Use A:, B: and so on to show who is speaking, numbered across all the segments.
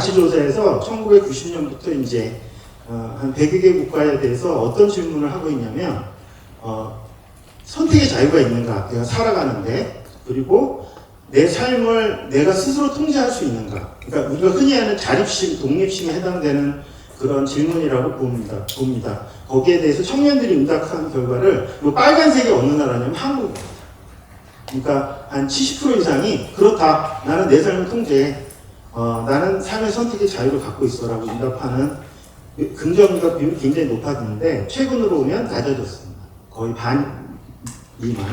A: 가치조사에서 1990년부터 이제 한 100여 개 국가에 대해서 어떤 질문을 하고 있냐면 선택의 자유가 있는가, 내가 살아가는데, 그리고 내 삶을 내가 스스로 통제할 수 있는가. 그러니까 우리가 흔히 하는 자립심, 독립심에 해당되는 그런 질문이라고 봅니다. 거기에 대해서 청년들이 응답한 결과를 빨간색이 어느 나라냐면 한국입니다. 그러니까 한 70% 이상이 그렇다. 나는 내 삶을 통제해. 나는 삶의 선택의 자유를 갖고 있어라고 응답하는 긍정응답 비율이 굉장히 높아졌는데 최근으로 오면 낮아졌습니다. 거의 반 미만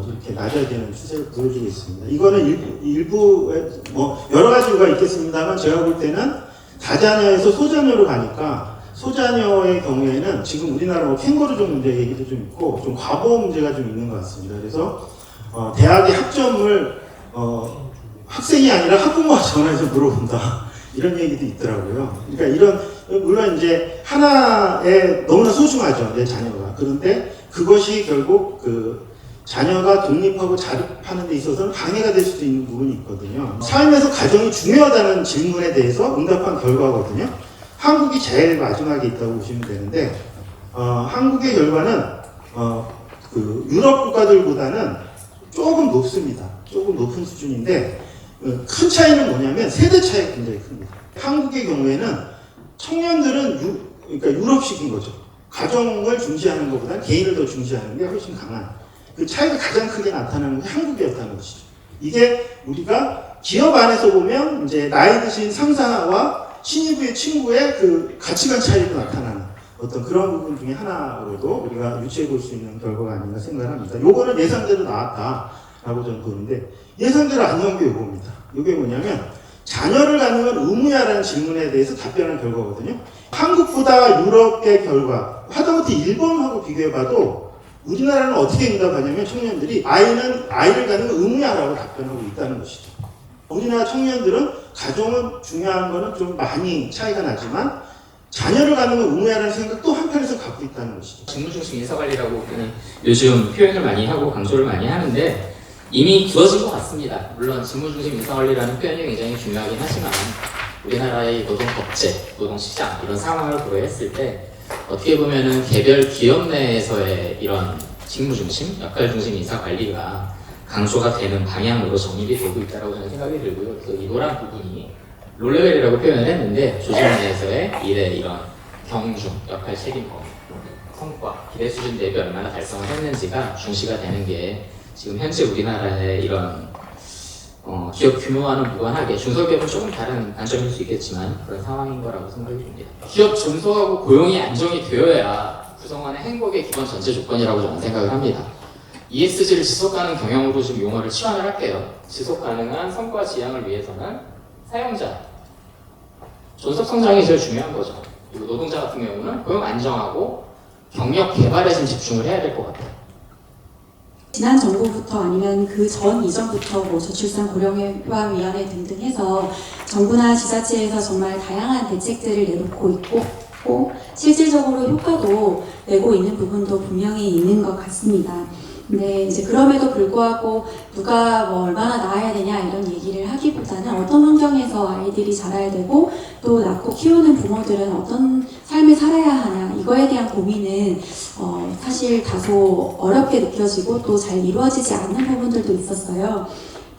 A: 이렇게 낮아지는 추세를 보여주고 있습니다. 이거는 일부 뭐 여러 가지 이유가 있겠습니다만 제가 볼 때는 다자녀에서 소자녀로 가니까 소자녀의 경우에는 지금 우리나라 뭐 캥거루족 문제 얘기도 좀 있고 좀 과보 문제가 좀 있는 것 같습니다. 그래서 대학의 학점을 학생이 아니라 학부모가 전화해서 물어본다 이런 얘기도 있더라고요. 그러니까 이런 물론 이제 하나에 너무나 소중하죠 내 자녀가. 그런데 그것이 결국 그 자녀가 독립하고 자립하는 데 있어서는 방해가 될 수도 있는 부분이 있거든요. 삶에서 가정이 중요하다는 질문에 대해서 응답한 결과거든요. 한국이 제일 마지막에 있다고 보시면 되는데 한국의 결과는 그 유럽 국가들보다는 조금 높습니다. 조금 높은 수준인데 큰 차이는 뭐냐면 세대 차이가 굉장히 큽니다. 한국의 경우에는 청년들은 그러니까 유럽식인 거죠. 가정을 중시하는 것보다 개인을 더 중시하는 게 훨씬 강한 그 차이가 가장 크게 나타나는 게 한국이었다는 것이죠. 이게 우리가 기업 안에서 보면 이제 나이 드신 상사와 신입의 친구의 그 가치관 차이도 나타나는 어떤 그런 부분 중에 하나로도 우리가 유추해 볼 수 있는 결과가 아닌가 생각합니다. 요거는 예상대로 나왔다라고 저는 보는데 예상대로 안 나온 게 요겁니다. 이게 뭐냐면 자녀를 갖는 건 의무야라는 질문에 대해서 답변한 결과거든요. 한국보다 유럽의 결과, 하다못해 일본하고 비교해봐도 우리나라는 어떻게 응답하냐면 청년들이 아이를 갖는 건 의무야라고 답변하고 있다는 것이죠. 우리나라 청년들은 가정은 중요한 거는 좀 많이 차이가 나지만 자녀를 갖는 건 의무야라는 생각 또 한편에서 갖고 있다는 것이죠.
B: 직무중심 인사관리라고 요즘 표현을 많이 하고 강조를 많이 하는데 이미 굳어진 것 같습니다. 물론 직무중심 인사관리라는 표현이 굉장히 중요하긴 하지만 우리나라의 노동법제, 노동시장 이런 상황을 고려했을 때 어떻게 보면은 개별 기업 내에서의 이런 직무중심, 역할중심 인사관리가 강조가 되는 방향으로 정립이 되고 있다고 저는 생각이 들고요. 그래서 이 노란 부분이 롤레벨이라고 표현을 했는데 조직 내에서의 일의 이런 경중, 역할 책임법, 성과, 기대 수준 대비 얼마나 달성을 했는지가 중시가 되는 게 지금 현재 우리나라의 이런 기업 규모와는 무관하게 중소기업은 조금 다른 관점일 수 있겠지만 그런 상황인 거라고 생각이 듭니다. 기업 존속하고 고용이 안정이 되어야 구성원의 행복의 기본 전제 조건이라고 저는 생각을 합니다. ESG를 지속가능 경영으로 좀 용어를 치환을 할게요. 지속가능한 성과 지향을 위해서는 사용자, 존속 성장이 제일 중요한 거죠. 그리고 노동자 같은 경우는 고용 안정하고 경력 개발에 좀 집중을 해야 될 것 같아요.
C: 지난 정부부터 아니면 그 전 이전부터 뭐 저출산 고령화위원회 등등 해서 정부나 지자체에서 정말 다양한 대책들을 내놓고 있고 실질적으로 효과도 내고 있는 부분도 분명히 있는 것 같습니다. 근데 이제 그럼에도 불구하고 누가 뭐 얼마나 낳아야 되냐 이런 얘기를 하기보다는 어떤 환경에서 아이들이 자라야 되고 또 낳고 키우는 부모들은 어떤 삶을 살아야 하냐 이거에 대한 고민은 사실 다소 어렵게 느껴지고 또 잘 이루어지지 않는 부분들도 있었어요.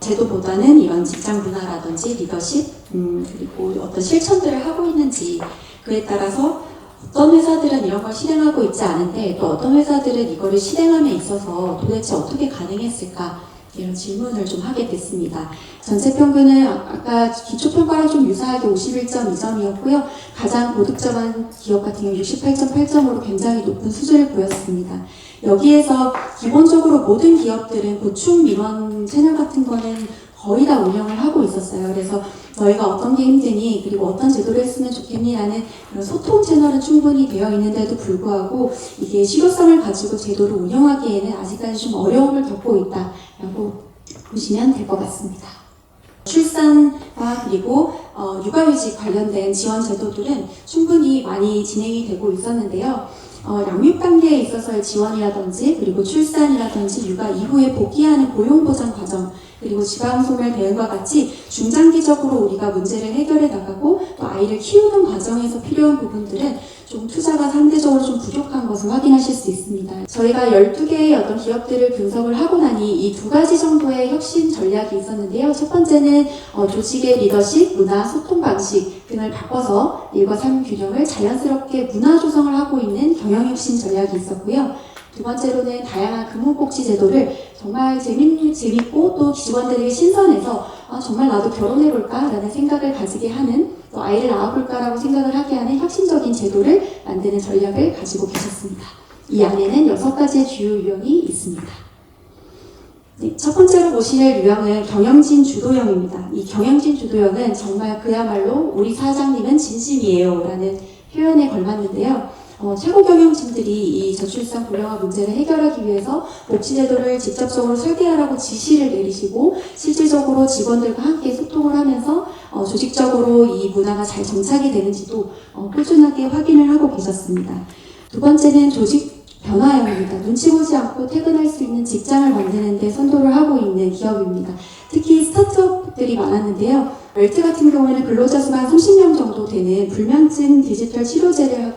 C: 제도보다는 이런 직장 문화라든지 리더십 그리고 어떤 실천들을 하고 있는지 그에 따라서 어떤 회사들은 이런 걸 실행하고 있지 않은데 또 어떤 회사들은 이거를 실행함에 있어서 도대체 어떻게 가능했을까 이런 질문을 좀 하게 됐습니다. 전체 평균은 아까 기초평가랑 좀 유사하게 51.2점이었고요. 가장 고득점한 기업 같은 경우 68.8점으로 굉장히 높은 수준을 보였습니다. 여기에서 기본적으로 모든 기업들은 고충 민원 채널 같은 거는 거의 다 운영을 하고 있었어요. 그래서 너희가 어떤 게 힘드니 그리고 어떤 제도를 했으면 좋겠니 라는 그런 소통 채널은 충분히 되어 있는데도 불구하고 이게 실효성을 가지고 제도를 운영하기에는 아직까지 좀 어려움을 겪고 있다라고 보시면 될 것 같습니다. 출산과 그리고 육아휴직 관련된 지원 제도들은 충분히 많이 진행이 되고 있었는데요. 양육 단계에 있어서의 지원이라든지 그리고 출산이라든지 육아 이후에 복귀하는 고용보장 과정 그리고 지방소멸 대응과 같이 중장기적으로 우리가 문제를 해결해 나가고 또 아이를 키우는 과정에서 필요한 부분들은 좀 투자가 상대적으로 좀 부족한 것을 확인하실 수 있습니다. 저희가 12개의 어떤 기업들을 분석을 하고 나니 이 두 가지 정도의 혁신 전략이 있었는데요. 첫 번째는 조직의 리더십, 문화, 소통 방식 등을 바꿔서 일과 삶 균형을 자연스럽게 문화 조성을 하고 있는 경영혁신 전략이 있었고요. 두 번째로는 다양한 금융복지 제도를 정말 재밌고 또 직원들에게 신선해서 정말 나도 결혼해볼까 라는 생각을 가지게 하는 또 아이를 낳아볼까 라고 생각을 하게 하는 혁신적인 제도를 만드는 전략을 가지고 계셨습니다. 이 안에는 6가지의 주요 유형이 있습니다. 네, 첫 번째로 보실 유형은 경영진 주도형입니다. 이 경영진 주도형은 정말 그야말로 우리 사장님은 진심이에요 라는 표현에 걸맞는데요. 최고 경영진들이 이 저출산 고령화 문제를 해결하기 위해서 복지제도를 직접적으로 설계하라고 지시를 내리시고 실질적으로 직원들과 함께 소통을 하면서 조직적으로 이 문화가 잘 정착이 되는지도 꾸준하게 확인을 하고 계셨습니다. 두 번째는 조직 변화형입니다. 눈치 보지 않고 퇴근할 수 있는 직장을 만드는 데 선도를 하고 있는 기업입니다. 특히 스타트업들이 많았는데요. 웰트 같은 경우에는 근로자 수가 한 30명 정도 되는 불면증 디지털 치료제를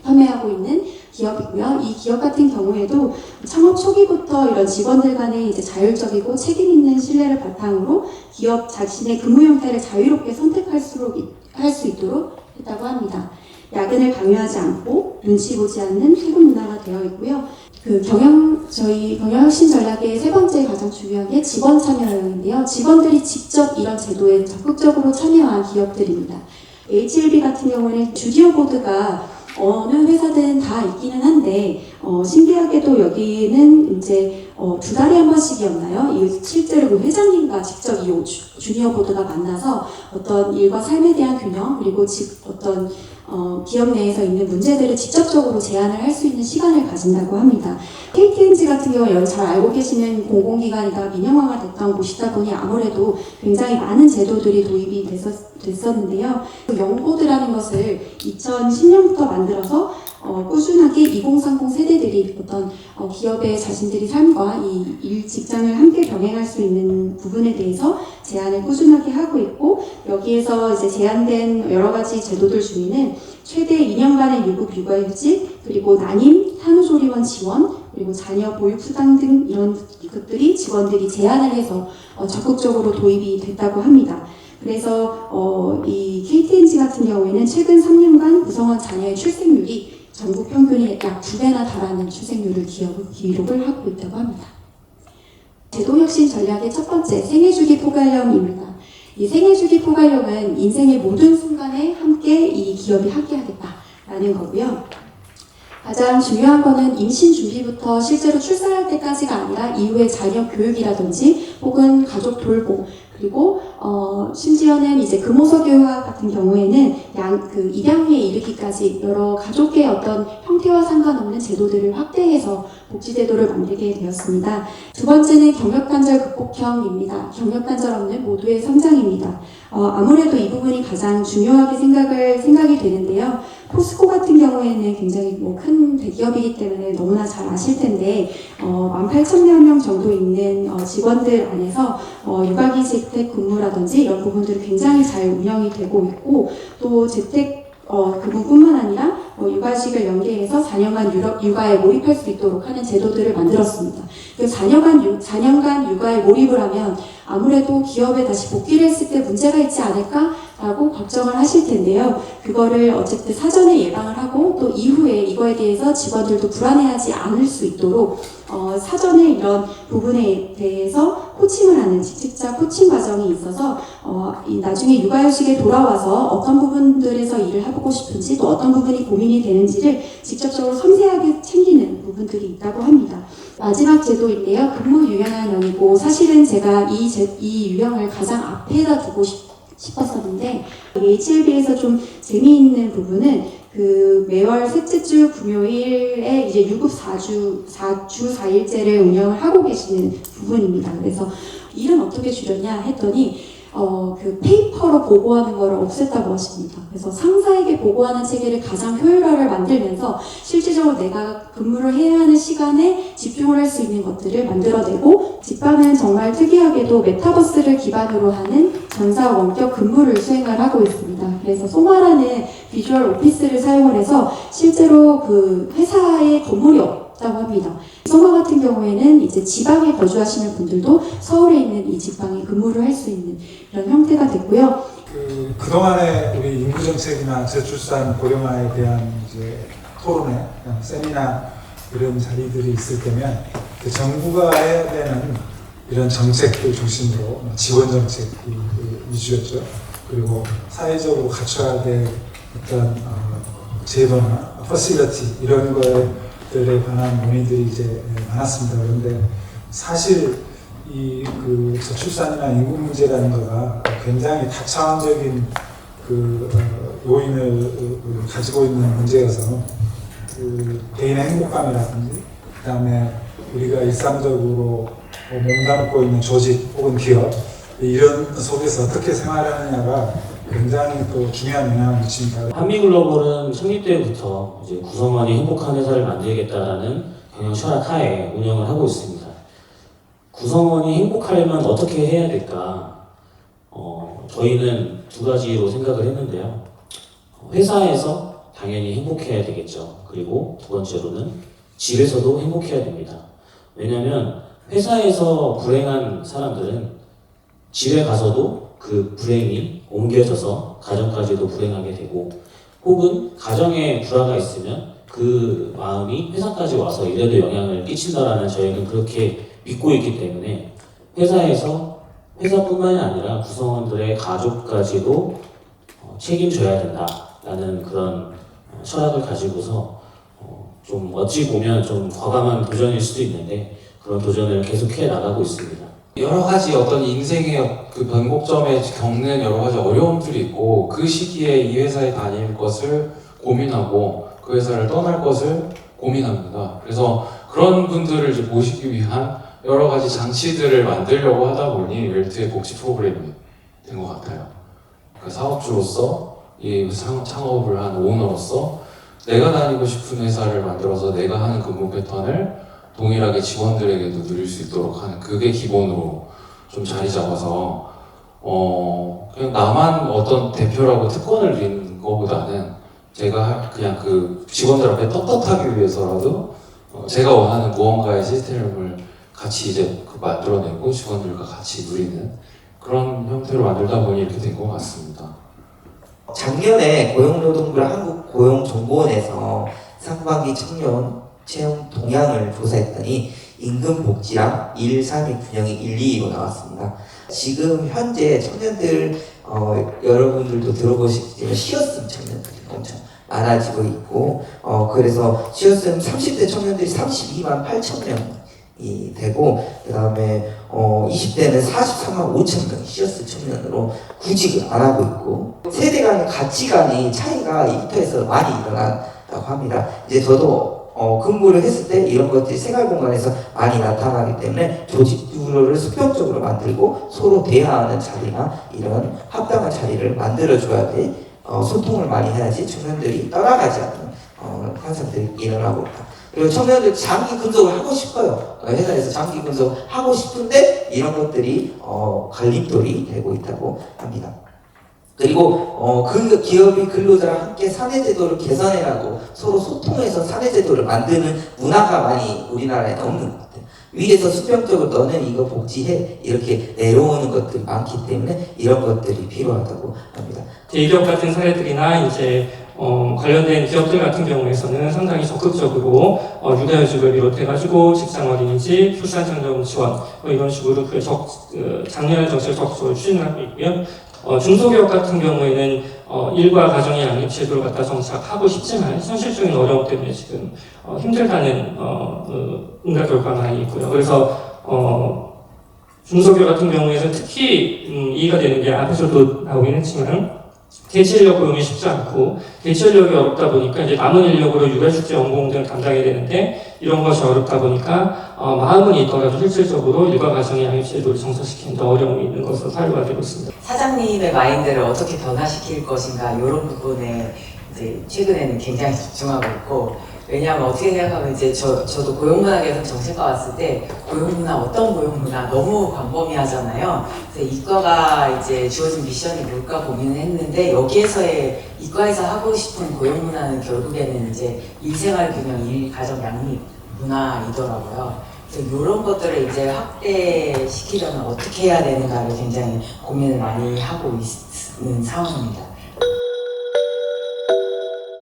C: 판매하고 있는 기업이고요. 이 기업 같은 경우에도 창업 초기부터 이런 직원들 간의 이제 자율적이고 책임 있는 신뢰를 바탕으로 기업 자신의 근무 형태를 자유롭게 선택할 수 있도록 했다고 합니다. 야근을 강요하지 않고 눈치 보지 않는 퇴근 문화가 되어 있고요. 저희 경영혁신 전략의 세 번째 가장 중요한 게 직원 참여형인데요. 직원들이 직접 이런 제도에 적극적으로 참여한 기업들입니다. HLB 같은 경우에는 주디오 보드가 어느 회사든 다 있기는 한데 신기하게도 여기는 이제 2달에 한 번씩이었나요? 실제로 그 회장님과 직접 이 주니어 보드가 만나서 어떤 일과 삶에 대한 균형 그리고 어떤 기업 내에서 있는 문제들을 직접적으로 제안을 할 수 있는 시간을 가진다고 합니다. KTNG 같은 경우 여러분 잘 알고 계시는 공공기관이다 민영화가 됐던 곳이다 보니 아무래도 굉장히 많은 제도들이 도입이 됐었는데요. 영보드라는 것을 2010년부터 만들어서 꾸준하게 2030 세대들이 어떤 기업의 자신들이 삶과 이 직장을 함께 병행할 수 있는 부분에 대해서 제안을 꾸준하게 하고 있고 여기에서 이제 제안된 여러 가지 제도들 중에는 최대 2년간의 유급 육아휴직 그리고 난임, 산후조리원 지원 그리고 자녀 보육수당 등 이런 것들이 직원들이 제안을 해서 적극적으로 도입이 됐다고 합니다. 그래서 이 KTNG 같은 경우에는 최근 3년간 구성원 자녀의 출생률이 전국 평균이 약 2배나 달하는 출생률을 기록을 하고 있다고 합니다. 제도혁신 전략의 첫 번째, 생애주기 포괄형입니다. 이 생애주기 포괄형은 인생의 모든 순간에 함께 이 기업이 함께하겠다라는 거고요. 가장 중요한 거는 임신 준비부터 실제로 출산할 때까지가 아니라 이후의 자녀 교육이라든지 혹은 가족 돌봄 그리고 심지어는 이제 금호서 교육 같은 경우에는 입양에 이르기까지 여러 가족의 어떤 형태와 상관없는 제도들을 확대해서 복지제도를 만들게 되었습니다. 두 번째는 경력단절 극복형입니다. 경력단절 없는 모두의 성장입니다. 아무래도 이 부분이 가장 중요하게 생각이 되는데요. 포스코 같은 경우에는 굉장히 큰 대기업이기 때문에 너무나 잘 아실 텐데 18,000여 명 정도 있는 직원들 안에서 육아기 재택 근무라든지 이런 부분들이 굉장히 잘 운영이 되고 있고 또 재택 근무뿐만 아니라 육아식을 연계해서 4년간 육아에 몰입할 수 있도록 하는 제도들을 만들었습니다. 4년간 육아에 몰입을 하면 아무래도 기업에 다시 복귀를 했을 때 문제가 있지 않을까라고 걱정을 하실 텐데요. 그거를 어쨌든 사전에 예방을 하고 또 이후에 이거에 대해서 직원들도 불안해하지 않을 수 있도록 사전에 이런 부분에 대해서 코칭을 하는 직책자 코칭 과정이 있어서 나중에 육아휴직에 돌아와서 어떤 부분들에서 일을 해보고 싶은지 또 어떤 부분이 고민이 되는지를 직접적으로 섬세하게 챙기는 부분들이 있다고 합니다. 마지막 제도인데요. 근무 유연한형이고 사실은 제가 이 유형을 가장 앞에다 두고 싶었었는데 HLB에서 좀 재미있는 부분은 매월 셋째 주 금요일에 이제 유급 4주 4일제를 운영을 하고 계시는 부분입니다. 그래서 일은 어떻게 줄였냐 했더니 그 페이퍼로 보고하는 거를 없앴다고 하십니다. 그래서 상사에게 보고하는 체계를 가장 효율화를 만들면서 실질적으로 내가 근무를 해야 하는 시간에 집중을 할 수 있는 것들을 만들어내고, 직방은 정말 특이하게도 메타버스를 기반으로 하는 전사 원격 근무를 수행을 하고 있습니다. 그래서 소마라는 비주얼 오피스를 사용을 해서 실제로 그 회사에 건물이 없다고 합니다. 소마 같은 경우에는 이제 지방에 거주하시는 분들도 서울에 있는 이 직방에 근무를 할 수 있는 이런 형태가 됐고요.
D: 그동안의 우리 인구정책이나 저출산 고령화에 대한 이제 토론회, 세미나 이런 자리들이 있을 때면 그 정부가 해야 되는 이런 정책들 중심으로 지원 정책이 위주였죠. 그리고 사회적으로 갖춰야 될 어떤 제도나 퍼실리티 이런 것들에 관한 논의들이 이제 많았습니다. 그런데 사실 그 저출산이나 인구 문제라는 거가 굉장히 다차원적인 그 요인을 가지고 있는 문제여서 그 개인의 행복감이라든지 그다음에 우리가 일상적으로 몸담고 있는 조직 혹은 기업 이런 속에서 어떻게 생활하느냐가 굉장히 또 중요한 영향을 미칩니다.
E: 한미글로벌은 창립 때부터 이제 구성원이 행복한 회사를 만들겠다라는 경영 철학 하에 운영을 하고 있습니다. 구성원이 행복하려면 어떻게 해야 될까? 저희는 두 가지로 생각을 했는데요. 회사에서 당연히 행복해야 되겠죠. 그리고 두 번째로는 집에서도 행복해야 됩니다. 왜냐하면 회사에서 불행한 사람들은 집에 가서도 그 불행이 옮겨져서 가정까지도 불행하게 되고, 혹은 가정에 불화가 있으면 그 마음이 회사까지 와서 이래도 영향을 끼친다라는 저희는 그렇게 믿고 있기 때문에 회사뿐만이 아니라 구성원들의 가족까지도 책임져야 된다라는 그런 철학을 가지고서 좀 어찌 보면 좀 과감한 도전일 수도 있는데 그런 도전을 계속해 나가고 있습니다.
F: 여러 가지 어떤 인생의 그 변곡점에 겪는 여러 가지 어려움들이 있고, 그 시기에 이 회사에 다닐 것을 고민하고 그 회사를 떠날 것을 고민합니다. 그래서 그런 분들을 이제 모시기 위한 여러 가지 장치들을 만들려고 하다 보니 웰트의 복지 프로그램이 된 것 같아요. 그 사업주로서, 이 창업을 한 오너로서 내가 다니고 싶은 회사를 만들어서 내가 하는 근무 패턴을 동일하게 직원들에게도 누릴 수 있도록 하는, 그게 기본으로 좀 자리 잡아서 그냥 나만 어떤 대표라고 특권을 드리는 것보다는 제가 그냥 그 직원들 앞에 떳떳하기 위해서라도 제가 원하는 무언가의 시스템을 같이 이제 만들어내고 직원들과 같이 누리는 그런 형태로 만들다 보니 이렇게 된 것 같습니다.
G: 작년에 고용노동부랑 한국고용정보원에서 상반기 청년 채용 동향을 조사했더니 임금복지랑 일-삶의 균형이 1, 2로 나왔습니다. 지금 현재 청년들 여러분들도 들어보시겠지만 쉬었음 청년들이 엄청 많아지고 있고, 그래서 쉬었음 30대 청년들이 32만 8천 명이 되고, 그 다음에 20대는 43만 5천 명이 쉬었음 청년으로 구직을 안 하고 있고, 세대 간의 가치관이 차이가 일터에서 많이 일어난다고 합니다. 이제 저도 근무를 했을 때 이런 것들이 생활 공간에서 많이 나타나기 때문에 조직 구조를 수평적으로 만들고 서로 대화하는 자리나 이런 합당한 자리를 만들어줘야 돼. 소통을 많이 해야지 청년들이 떠나가지 않는 현상들이 일어나고 있다. 그리고 청년들 장기 근속을 하고 싶어요. 회사에서 장기 근속 하고 싶은데 이런 것들이 갈림돌이 되고 있다고 합니다. 그리고 그 기업이 근로자랑 함께 사내제도를 개선해라고 서로 소통해서 사내제도를 만드는 문화가 많이 우리나라에 없는 것 같아요. 위에서 수평적으로 너는 이거 복지해 이렇게 내려오는 것들이 많기 때문에 이런 것들이 필요하다고 합니다.
H: 대기업 같은 사례들이나 이제 관련된 기업들 같은 경우에서는 상당히 적극적으로 육아휴직을 비롯해가지고 직장 어린이집, 출산전담 지원 이런 식으로 작년에 정책을 적극적으로 추진하고 있고요. 중소기업 같은 경우에는 일과 가정의 양립 제도를 갖다 정착하고 싶지만 현실적인 어려움 때문에 지금 힘들다는 응답 결과가 많이 있고요. 그래서 중소기업 같은 경우에는 특히 이해가 되는 게 앞에서도 나오긴 했지만 대체 인력 고용이 쉽지 않고 대체 인력이 어렵다 보니까 이제 남은 인력으로 육아휴직제 연공 등을 담당해야 되는데 이런 것이 어렵다 보니까 마음은 있더라도 실질적으로 일과 가정의 양육 제도를 정착시키는 데 어려움이 있는 것으로 사유가 되고 있습니다.
I: 사장님의 마인드를 어떻게 변화시킬 것인가 이런 부분에 이제 최근에는 굉장히 집중하고 있고, 왜냐하면 어떻게 생각하면 이제 저도 고용문화 개선 정책과 왔을 때 고용문화 어떤 고용문화 너무 광범위하잖아요. 그래서 이과가 이제 주어진 미션이 뭘까 고민을 했는데 여기에서의 이과에서 하고 싶은 고용문화는 결국에는 이제 일생활 균형, 일가정 양립 문화이더라고요. 그래서 이런 것들을 이제 확대시키려면 어떻게 해야 되는가를 굉장히 고민을 많이 하고 있는 상황입니다.